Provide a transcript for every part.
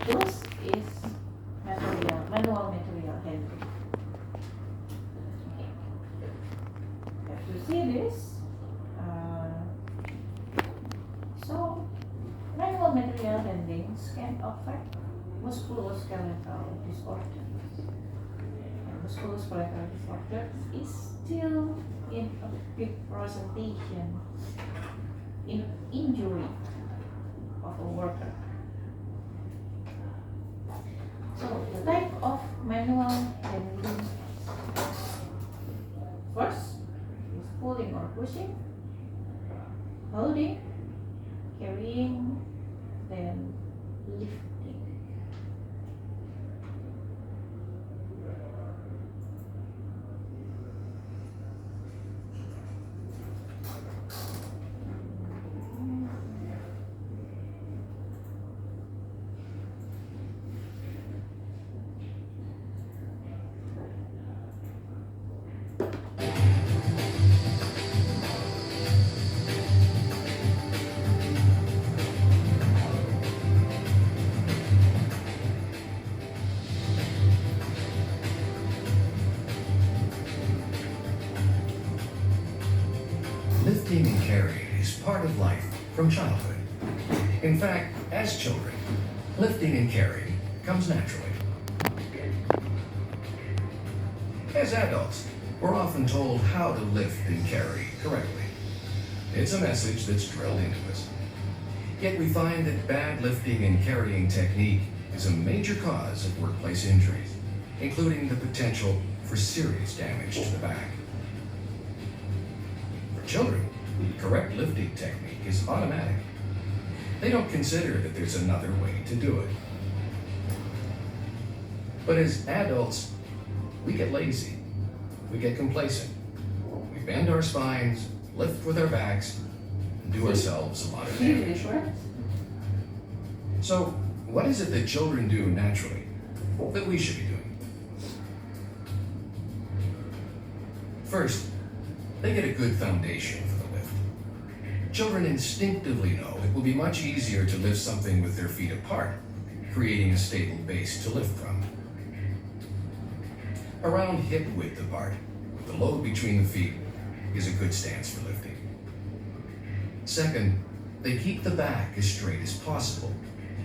Plus is manual material handling. Okay. Have to see this. So manual material handlings can affect musculoskeletal disorders. And musculoskeletal disorders is still in a big presentation in injury of a worker. So the type of manual handling first is pulling or pushing, holding, carrying, then lifting. Lifting and carrying is part of life from childhood. In fact, as children, lifting and carrying comes naturally. As adults, we're often told how to lift and carry correctly. It's a message that's drilled into us. Yet we find that bad lifting and carrying technique is a major cause of workplace injuries, including the potential for serious damage to the back. For children, correct lifting technique is automatic. They don't consider that there's another way to do it. But as adults, we get lazy, we get complacent. We bend our spines, lift with our backs, and do ourselves a lot of damage. So, what is it that children do naturally that we should be doing? First, they get a good foundation for the lift. Children instinctively know it will be much easier to lift something with their feet apart, creating a stable base to lift from. Around hip width apart, with the load between the feet, is a good stance for lifting. Second, they keep the back as straight as possible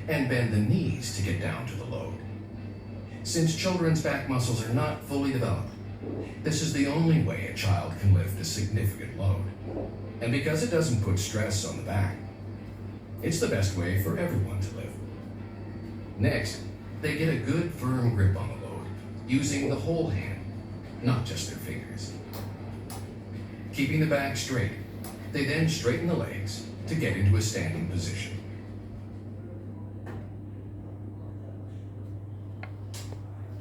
and bend the knees to get down to the load. Since children's back muscles are not fully developed, this is the only way a child can lift a significant load. And because it doesn't put stress on the back, it's the best way for everyone to lift. Next, they get a good firm grip on the load, using the whole hand, not just their fingers. Keeping the back straight, they then straighten the legs to get into a standing position.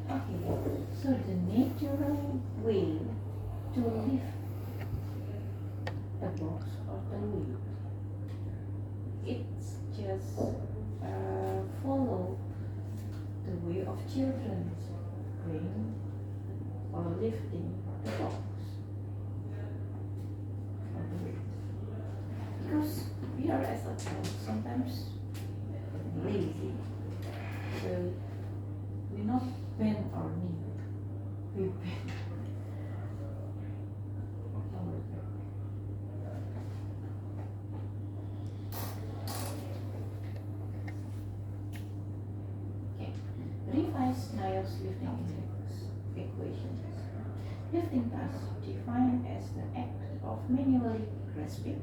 Okay, so the natural way to lift the box or the wheel, it's just follow the way of children playing or lifting the box or the weight. Because we are as adults sometimes lazy, so we not bend our knee, we bend our back. Okay, revise Niall's lifting equations. Lifting task defined as the act of manually grasping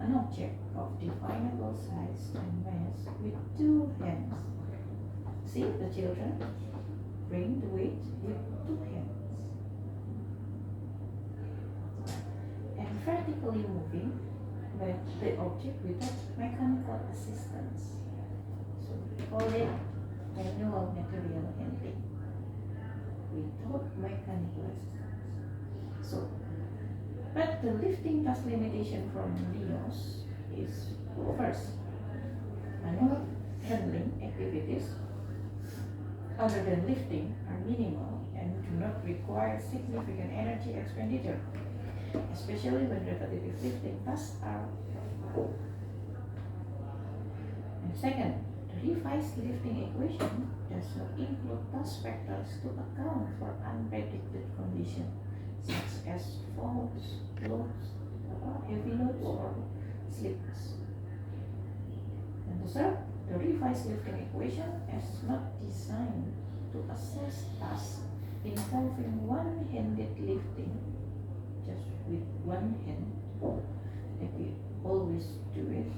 an object of definable size and mass with two hands. See the children bring the weight with two hands. And vertically moving the object without mechanical assistance. So we call it manual material handling without mechanical assistance. So, but the lifting task limitation from Leos is first, manual handling activities other than lifting are minimal and do not require significant energy expenditure, especially when repetitive lifting tasks are. And second, The revised lifting equation does not include task factors to account for unpredicted conditions such as falls, loads, heavy loads, or slips. And the third, the revised lifting equation is not designed to assess tasks involving one-handed lifting, just with one hand, like we always do it.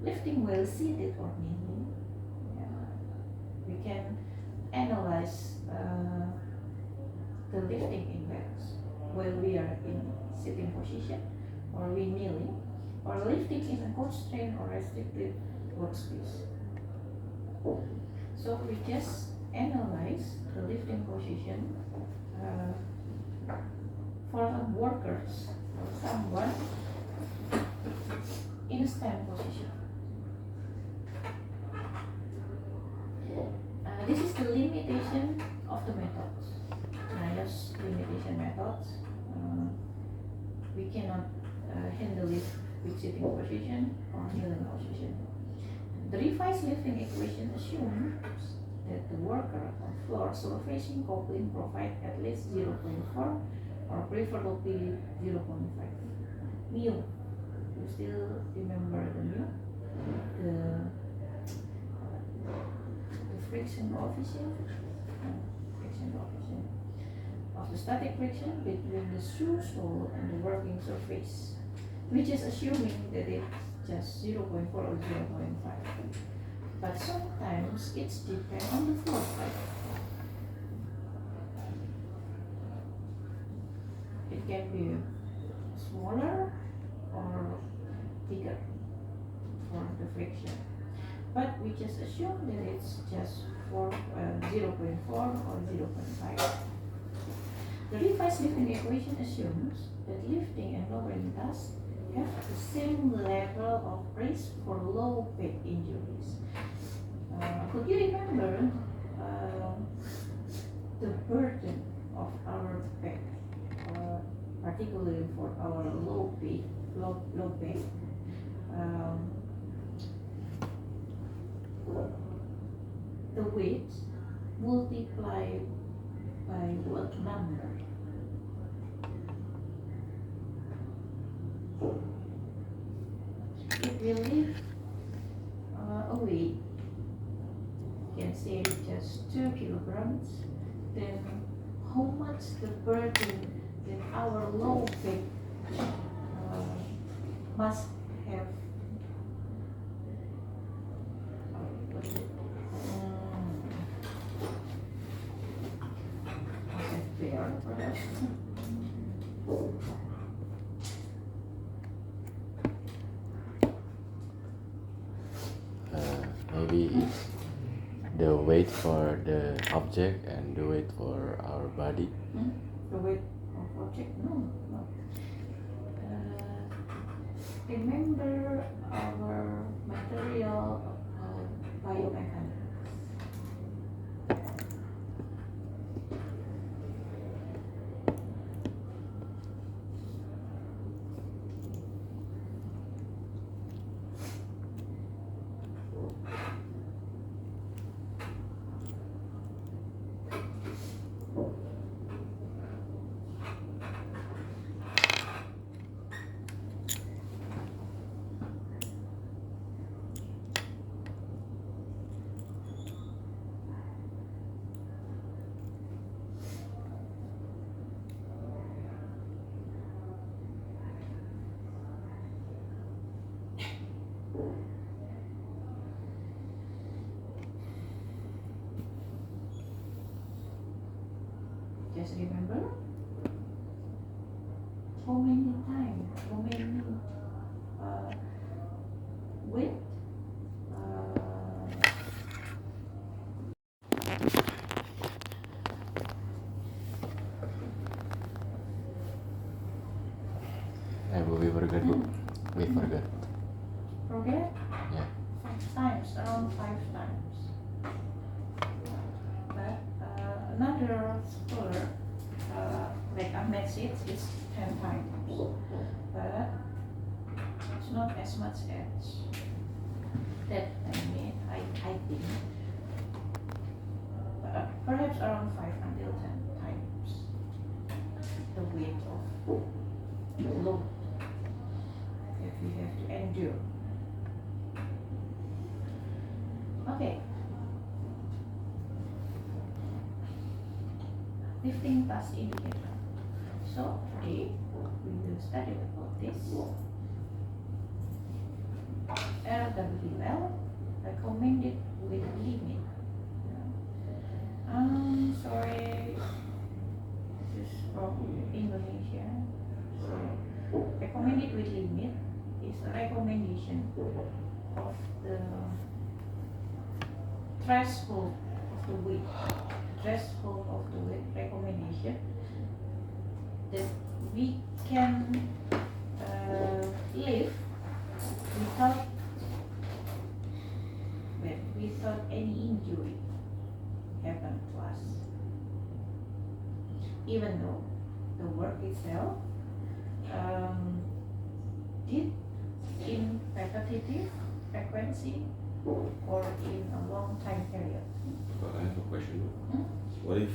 Lifting while seated or kneeling, we can analyze the lifting index while we are in sitting position, or we kneeling, or lifting in a constrained or restricted workspace. So we just analyze the lifting position for workers or someone in a stand position. This is the limitation of the methods. Nios limitation methods. We cannot handle it with sitting position or kneeling position. The revised lifting equation assumes that the worker on floor surfacing coupling provide at least 0.4 or preferably 0.5 mu. You still remember the mu? The friction coefficient? Friction coefficient of the static friction between the shoe sole and the working surface, which is assuming that it's just 0.4 or 0.5. But sometimes it's depend on the floor type. It can be smaller or bigger for the friction. But we just assume that it's just 0.4 or 0.5. The revised lifting equation assumes that lifting and lowering tasks have the same level of risk for low back injuries. Could you remember the burden of our back, particularly for our low back? The weight multiplied by what number? If we lift a weight, you can say just 2 kilograms, then how much the burden that our low back must have? Perhaps. Maybe it's the weight for the object and the weight for our body. The weight of object? No. Remember our material biomechanics. Just remember how many times, how many weight We forgot. We forgot. forget? Yeah. 5 times, around 5 times. But another scholar, like Ahmed said, it's 10 times. But it's not as much as that I I think. Perhaps around 5 until 10 times the weight of the load that we have to endure. Okay. Lifting task indicator. So today we will study about this. RWL, recommended weight limit. Sorry, this is from Indonesia. So recommended weight limit is a recommendation of the threshold of the weight. Threshold of the weight recommendation that we can live without any injury happen to us, even though the work itself did in repetitive frequency or in a long time period. I have a question. What if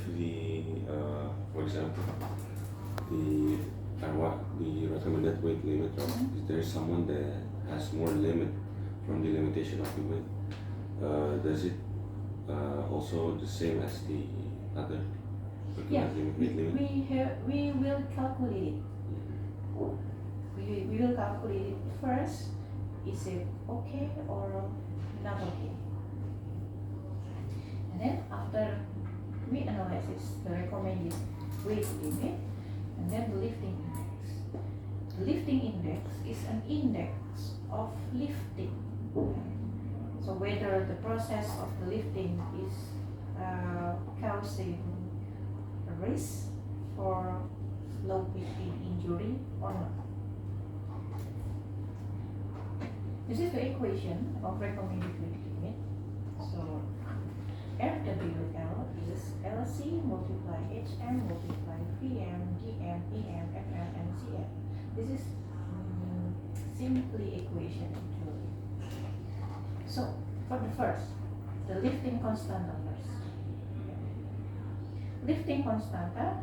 for example, the recommended weight limit, is there someone that has more limit from the limitation of the weight? Does it also the same as the other recommended weight limit? We will calculate it. We will calculate it first. Is it okay or not okay? And then after we analyze the recommended weight limit, and then the lifting index. The lifting index is an index of lifting. So whether the process of the lifting is causing a risk for low pitch injury or not. This is the equation of recommended weight limit. So RWL is LC multiply HM multiply PM, DM, EM, FM, and CM. This is simply equation actually. So for the first, the lifting constanta first. Lifting constanta,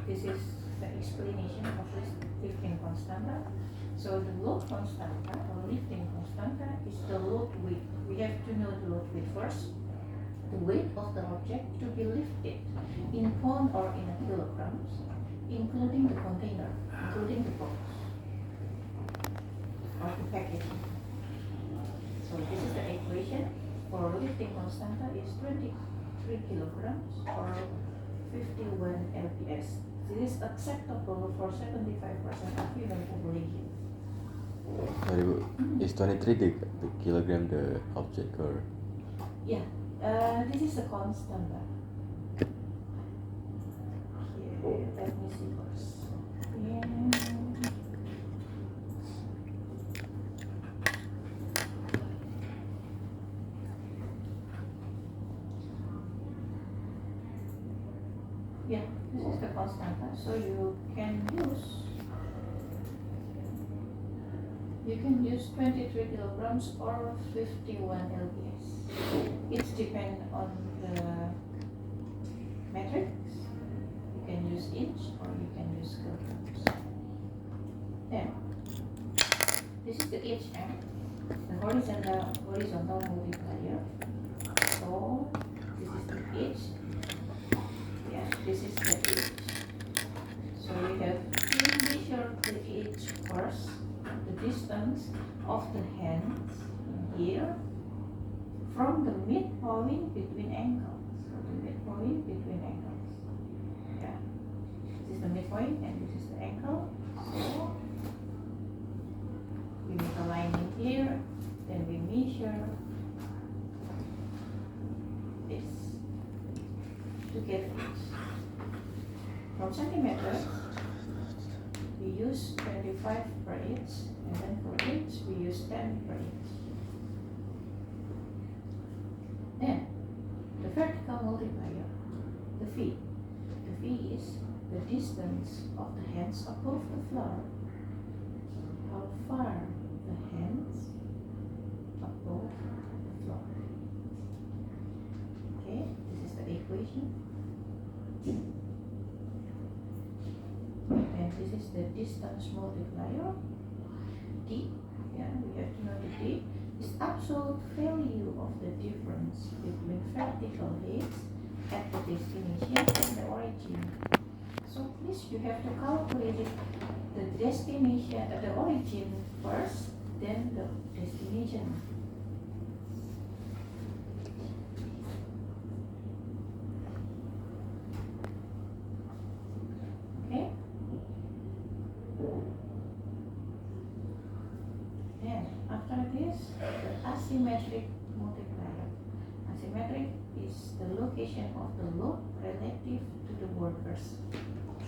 this is the explanation of this lifting constanta. So the load constanta or lifting constanta is the load weight. We have to know the load weight first. The weight of the object to be lifted in pound or in kilograms, including the container, including the box or the packaging. So this is the equation for lifting constanta is 23 kilograms or 51 lbs. This is acceptable for 75% of human population. Sorry, is 23 the kilogram the object or? Yeah, this is a constant. Here, let me see first. Yeah, this is the constanta. So you can use 23 kilograms or 51 lbs. It depends on the metrics. You can use inch or you can use kilograms. Then this is the HM, the horizontal multiplier. So this is the H. Yeah, this is the H. So we have to measure the H first. The distance of the hands here from the midpoint between ankles. So the midpoint between ankles. Yeah. This is the midpoint and this is the ankle. So we make a line in here, then we measure this to get it. From centimeters, we use 25 per inch, and then for inch we use 10 per inch. Then the vertical multiplier, the feet. The feet is the distance of the hands above the floor. How far the hands And this is the distance multiplier. D, yeah, we have to know the D is absolute value of the difference between vertical heights at the destination and the origin. So please you have to calculate it, the destination, the origin first, then the destination. Okay? Then after this, the asymmetric multiplier. Asymmetric is the location of the load relative to the workers.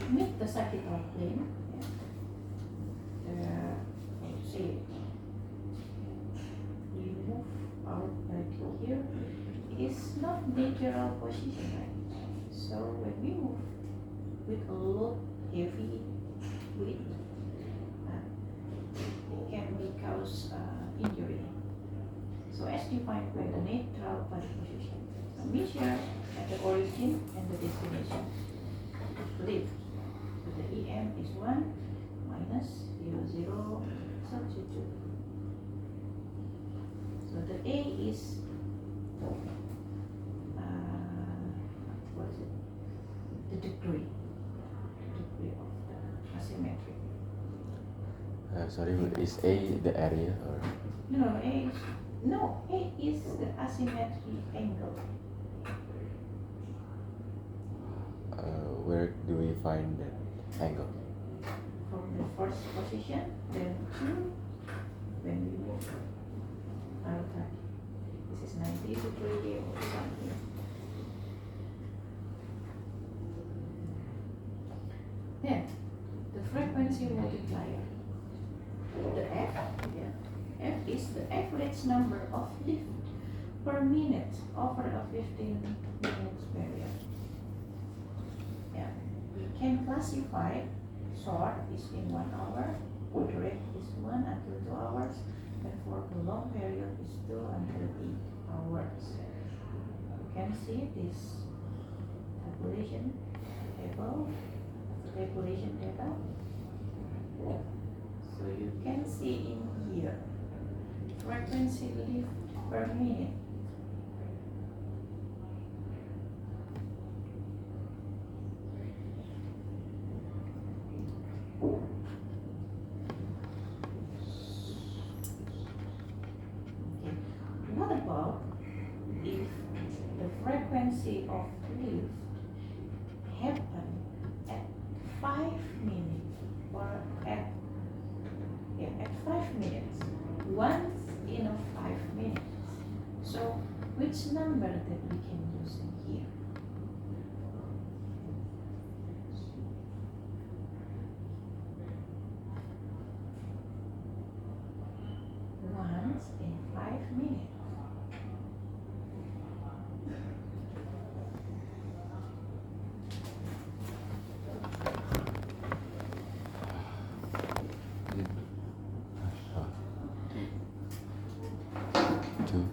Meet the sagittal plane. Let's see, we move out right here. It's not natural position, right? So when we move with a load heavy weight, it can be cause injury. So as defined by the neutral body position, so measure at the origin and the destination. Lift. So the EM is 1 minus 0, 0, substitute. So the A is what is it? The degree of the asymmetric. Sorry, is A the area or? No, A is the asymmetry angle. Where do we find that angle? From the first position, then to when we move outside. This is 90 degree or something. Then the frequency multiplier. The F, F is the average number of lift per minute over a 15 minutes period. Yeah, we can classify short is in 1 hour, moderate is 1 until 2 hours, and for the long period is 2 until 8 hours. You can see this tabulation table, tabulation data. So you can see in here frequency lift per minute. What about if the frequency of lift happen at 5 minutes or at 5 minutes, once in a 5 minutes? So which number that we can use in here? Once in 5 minutes. Two.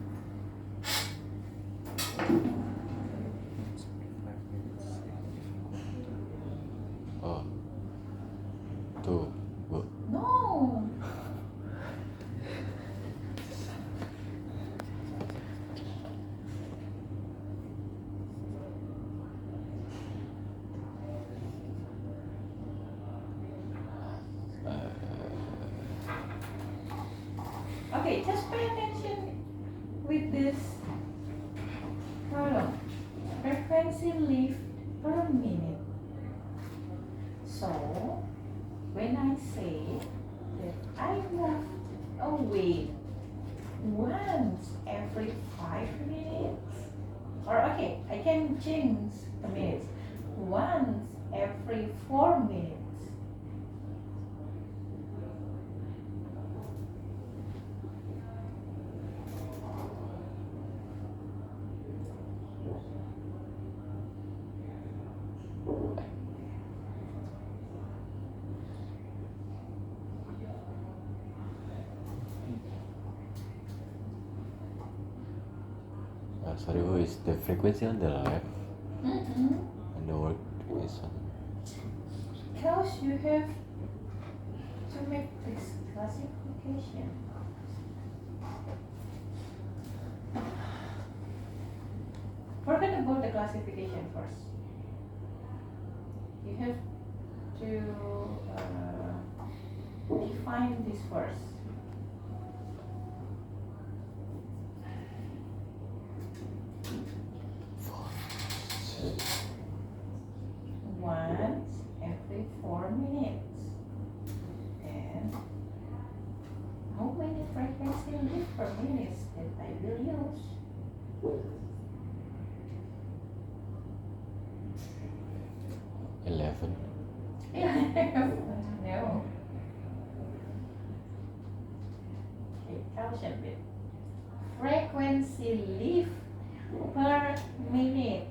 Oh. Two. Good. No. Okay, just pay attention with this column. Frequency lift per minute. So when I say that I move a weight once every 5 minutes, or okay, I can change the minutes. Once every 4 minutes. Sorry, who is the frequency on the left? and the work is on. Because you have to make this classification. Forget about the classification first. You have to define this first. Once every 4 minutes. And how many frequency lift per minute that I will use? 11. No. Okay, caution bit. Frequency lift per minute.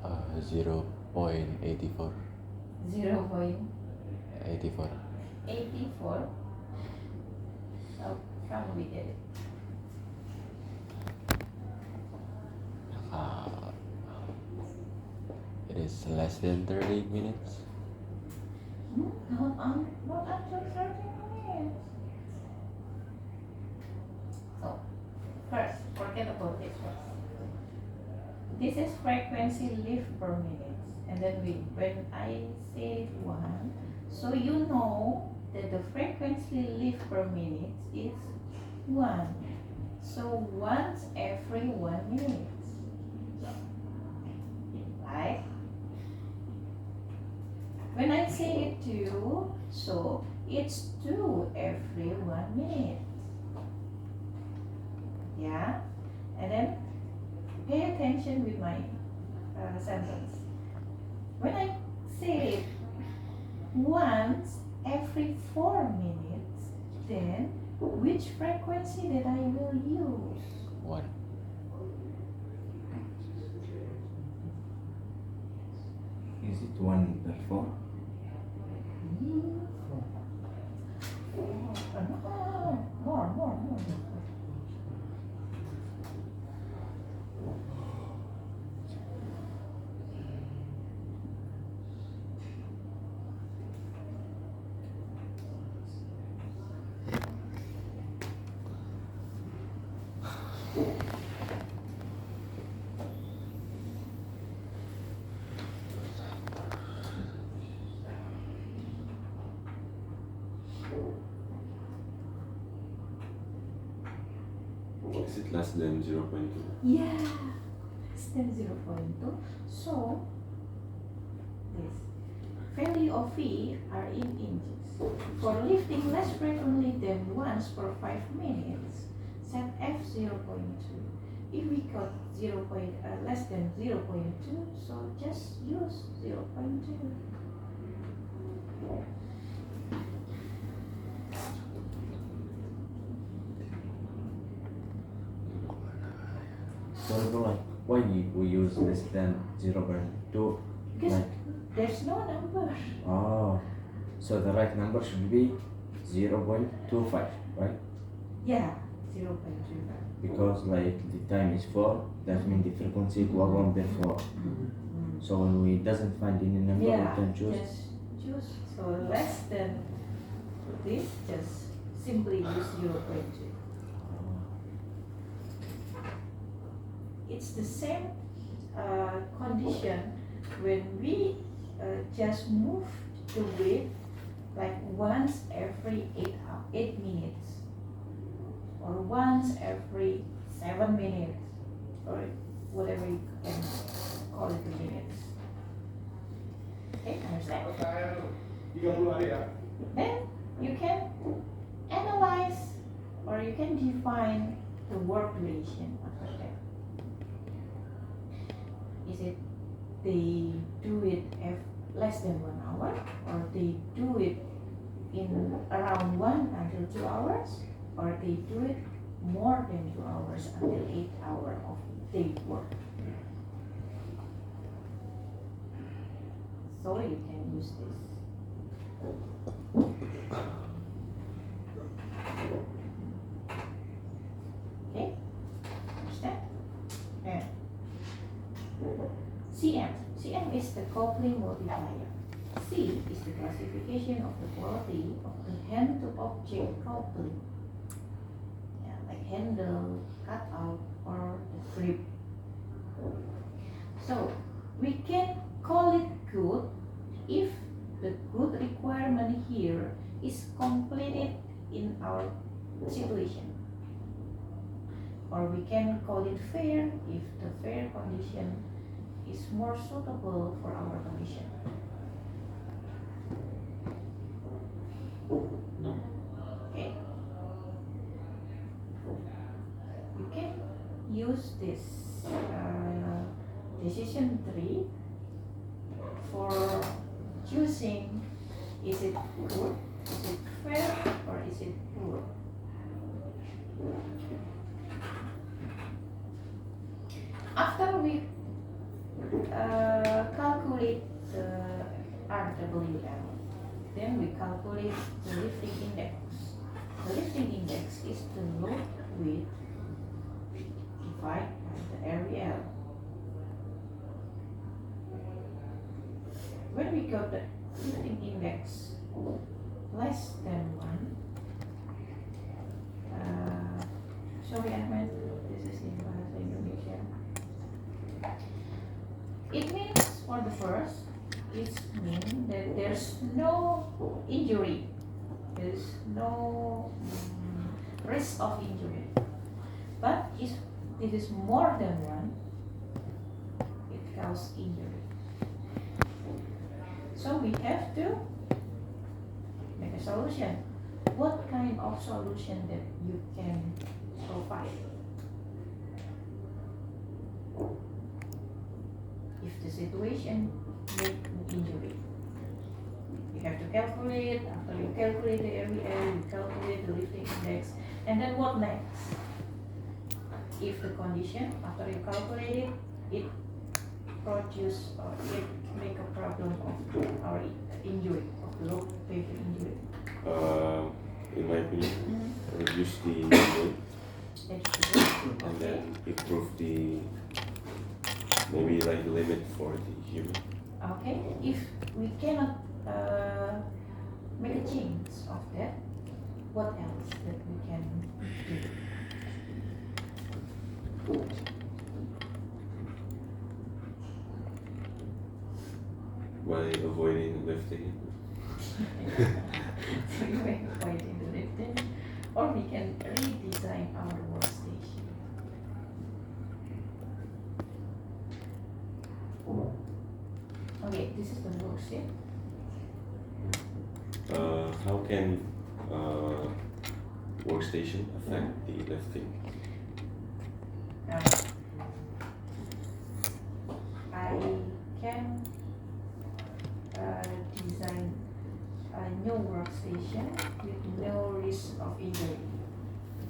Uh, 0.84. 84. 0.84. So come we get it. It is less than 30 minutes. Not until 30 minutes. So first, forget about this first. This is frequency lift per minute. And then when I say 1, so you know that the frequency lift per minute is 1. So once every 1 minute. Right? When I say 2, so it's 2 every 1 minute. Yeah? And then pay attention with my sentence. When I say once every 4 minutes, then which frequency that I will use? 1. Is it 1 per 4? More. Is it less than 0.2? Yeah, less than 0.2. So this value of V are in inches. For lifting less frequently than once per 5 minutes, set F 0.2. If we got less than 0.2, so just use 0.2. So like, why we use less than 0.2? Because Like, there's no number. oh, so the right number should be 0.25, right? Yeah, 0.25. Because like the time is 4, that means the frequency equal 1 per 4. So when we doesn't find any number, Yeah, we can choose. just choose. So less than this, just simply use 0.2. It's the same condition when we just move the weight like once every 8 minutes or once every 7 minutes or whatever you can call it the minutes. Okay, understand? Then you can analyze or you can define the work duration after that. Is it they do it less than 1 hour, or they do it in around 1 until 2 hours, or they do it more than 2 hours until 8 hours of day work. So you can use this. Okay, understand? And CM is the coupling multiplier. C is the classification of the quality of the hand-to-object coupling. Yeah, like handle, cutout, or the grip. So we can call it good if the good requirement here is completed in our situation. Or we can call it fair if the fair condition is more suitable for our condition. Okay. You can use this decision tree for choosing, is it good, is it fair, or is it poor. After we calculate the RWL, then we calculate the lifting index. The lifting index is the load weight divided by the area. When we got the lifting index less than 1, sorry Ahmed, this is in Bahasa Indonesia. It means for the first, it means that there's no injury, there's no risk of injury. But if it is more than 1, it causes injury. So we have to make a solution. What kind of solution that you can provide? If the situation make injury, you have to calculate. After you calculate the area, you calculate the lifting index, and then what next? If the condition after you calculate it, it produce or it make a problem of our injury, of the low paper injury. In my opinion, reduce the weight and then improve the maybe like limit for the human. Okay, if we cannot make a change of that, what else that we can do? By avoiding lifting. So you may avoid in the lifting, or we can redesign our workstation. Okay, this is the worksheet. How can workstation affect the lifting? I can design a new workstation with no risk of injury.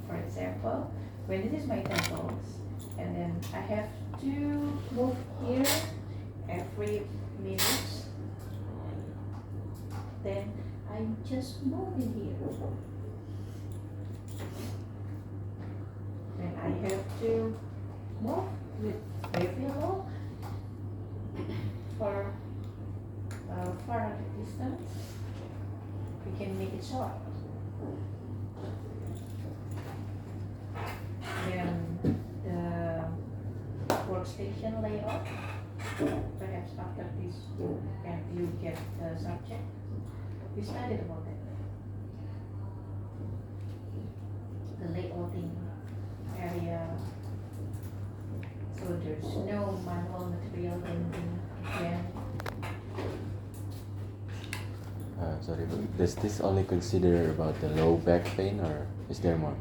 For example, when this is my temples, and then I have to move here every minute, then I just move in here. Then I have to move with variable for far distance. We can make it short. Then the workstation layout. Perhaps after this you get the subject. We studied about that. The layouting area. So there's no manual material handling again. Sorry, but does this only consider about the low back pain, or is there more?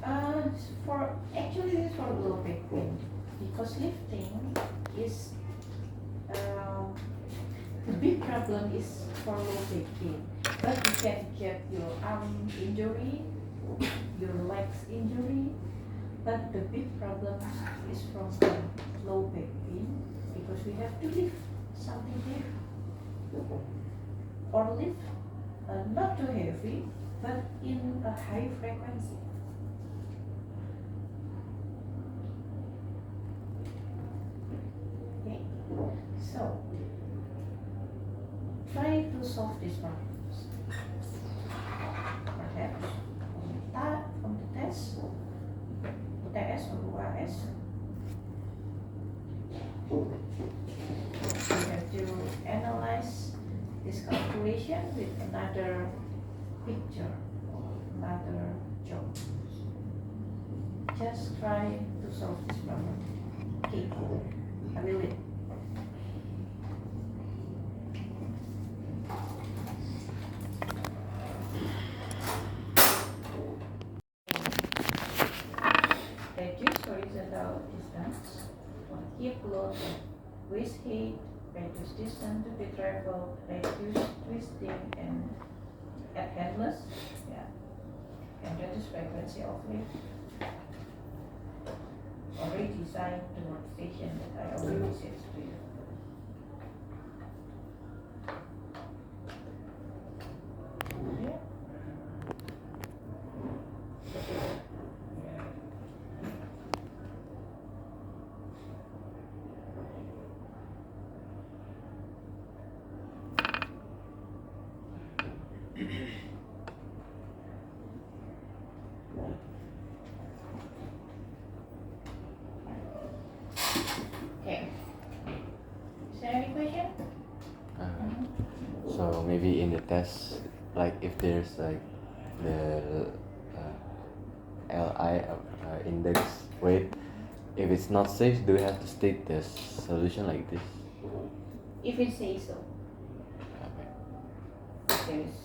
Actually this is for low back pain, because lifting is The big problem is for low back pain, but you can get your arm injury, your legs injury, but the big problem is from the low back pain because we have to lift something heavy or lift not too heavy but in a high frequency. Okay, so try to solve these problems. Perhaps from the test, UTS or UAS, we have to analyze this calculation with another picture or another job. Just try to solve this problem. Okay, I will wait. Reduce horizontal distance or keep load at waist height, reduce distance to be traveled, reduce twisting and at handless, and reduce frequency of lift. Already designed the workstation that I already said to you. Yeah. Okay. Is there any question? So maybe in the test, like if there's like the LI index weight, if it's not safe, do we have to state the solution like this? If it says so. Okay. There is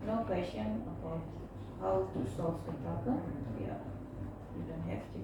no question about how to solve the problem. Yeah, you don't have to.